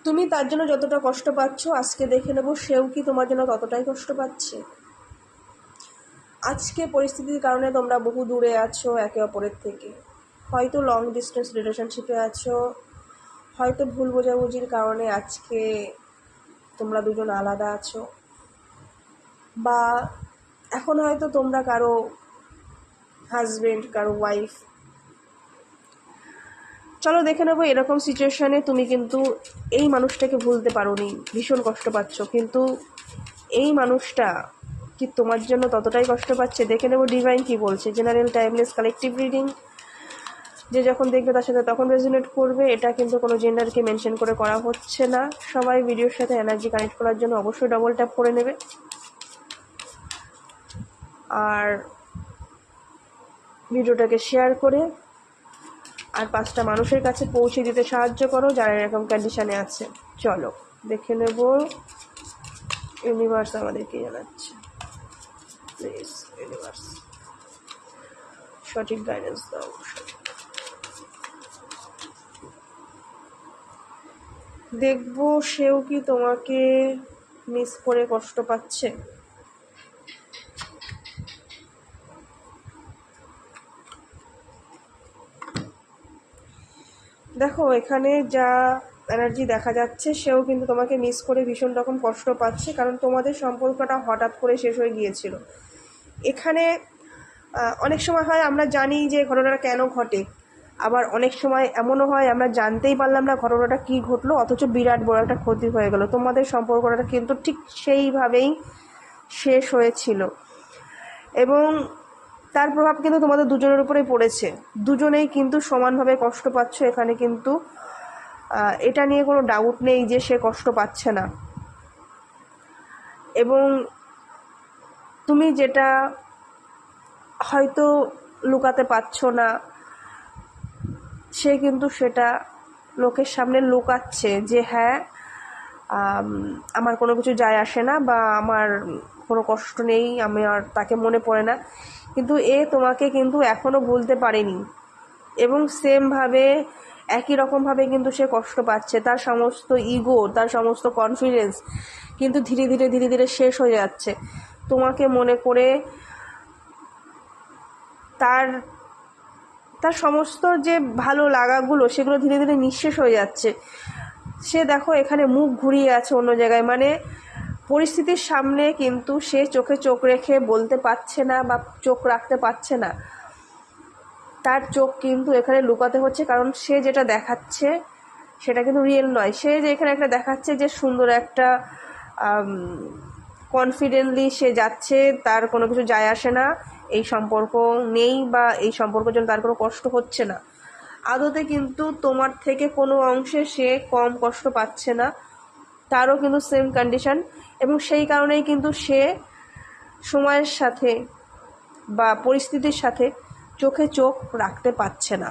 তুমি তার জন্য যতটা কষ্ট পাচ্ছ, আজকে দেখে নেব সেও কি তোমার জন্য ততটাই কষ্ট পাচ্ছে। আজকে পরিস্থিতির কারণে তোমরা বহু দূরে আছো একে অপরের থেকে, হয়তো লং ডিস্টেন্স রিলেশনশিপে আছো, হয়তো ভুল বোঝাবুঝির কারণে আজকে তোমরা দুজন আলাদা আছো, বা এখন হয়তো তোমরা কারো হাজবেন্ড কারো ওয়াইফ। চলো দেখে নেবো এরকম সিচুয়েশানে তুমি কিন্তু এই মানুষটাকে ভুলতে পারোনি, ভীষণ কষ্ট পাচ্ছ, কিন্তু এই মানুষটা কি তোমার জন্য ততটাই কষ্ট পাচ্ছে। দেখে নেবো ডিভাইন কি বলছে। জেনারেল টাইমলেস কালেকটিভ রিডিং, যে যখন দেখবে তার সাথে তখন রেজোনেট করবে। এটা কিন্তু কোনো জেন্ডারকে মেনশন করে করা হচ্ছে না। সবাই ভিডিওর সাথে এনার্জি কানেক্ট করার জন্য অবশ্যই ডবল ট্যাপ করে নেবে, আর ভিডিওটাকে শেয়ার করে আর 5টা মানুষের কাছে পৌঁছে দিতে সাহায্য করো যারা এরকম কন্ডিশনে আছে। চলো দেখে নেব ইউনিভার্স আমাদেরকে জানাচ্ছে। প্লিজ ইউনিভার্স সঠিক গাইডেন্স দাও। দেখবো সেও কি তোমাকে মিস করে কষ্ট পাচ্ছে। দেখো এখানে যা এনার্জি দেখা যাচ্ছে, সেও কিন্তু তোমাকে মিস করে ভীষণ রকম কষ্ট পাচ্ছে, কারণ তোমাদের সম্পর্কটা হঠাৎ করে শেষ হয়ে গিয়েছিল। এখানে অনেক সময় হয় আমরা জানি যে ঘটনাটা কেন ঘটে, আবার অনেক সময় এমনও হয় আমরা জানতেই পারলাম না ঘটনাটা কী ঘটলো, অথচ বিরাট বড় একটা ক্ষতি হয়ে গেল। তোমাদের সম্পর্কটা কিন্তু ঠিক সেইভাবেই শেষ হয়েছিল, এবং তার প্রভাব কিন্তু তোমাদের দুজনের উপরেই পড়েছে। দুজনেই কিন্তু সমানভাবে কষ্ট পাচ্ছ। এখানে কিন্তু এটা নিয়ে কোনো ডাউট নেই যে সে কষ্ট পাচ্ছে না, এবং তুমি যেটা হয়তো লুকাতে পারছো না, সে কিন্তু সেটা লোকের সামনে লুকাচ্ছে যে হ্যাঁ আমার কোনো কিছু যায় আসে না, বা আমার কোনো কষ্ট নেই, আমি আর তাকে মনে পড়ে না। কিন্তু এ তোমাকে কিন্তু এখনও ভুলতে পারেনি, এবং সেমভাবে একই রকমভাবে কিন্তু সে কষ্ট পাচ্ছে। তার সমস্ত ইগো, তার সমস্ত কনফিডেন্স কিন্তু ধীরে ধীরে ধীরে ধীরে শেষ হয়ে যাচ্ছে তোমাকে মনে করে। তার তার সমস্ত যে ভালো লাগাগুলো সেগুলো ধীরে ধীরে নিঃশেষ হয়ে যাচ্ছে। সে দেখো এখানে মুখ ঘুরিয়ে আছে অন্য জায়গায়, মানে পরিস্থিতির সামনে কিন্তু সে চোখে চোখ রেখে বলতে পারছে না বা চোখ রাখতে পারছে না। তার চোখ কিন্তু এখানে লুকাতে হচ্ছে, কারণ সে যেটা দেখাচ্ছে সেটা কিন্তু রিয়েল নয়। সে যে এখানে একটা দেখাচ্ছে যে সুন্দর একটা কনফিডেন্টলি সে যাচ্ছে, তার কোনো কিছু যায় আসে না, এই সম্পর্ক নেই বা এই সম্পর্কের জন্য তার কোনো কষ্ট হচ্ছে না। আদতে কিন্তু তোমার থেকে কোনো অংশে সে কম কষ্ট পাচ্ছে না, তারও কিন্তু সেম কন্ডিশন, এবং সেই কারণেই কিন্তু সে সময়ের সাথে বা পরিস্থিতির সাথে চোখে চোখ রাখতে পারছে না।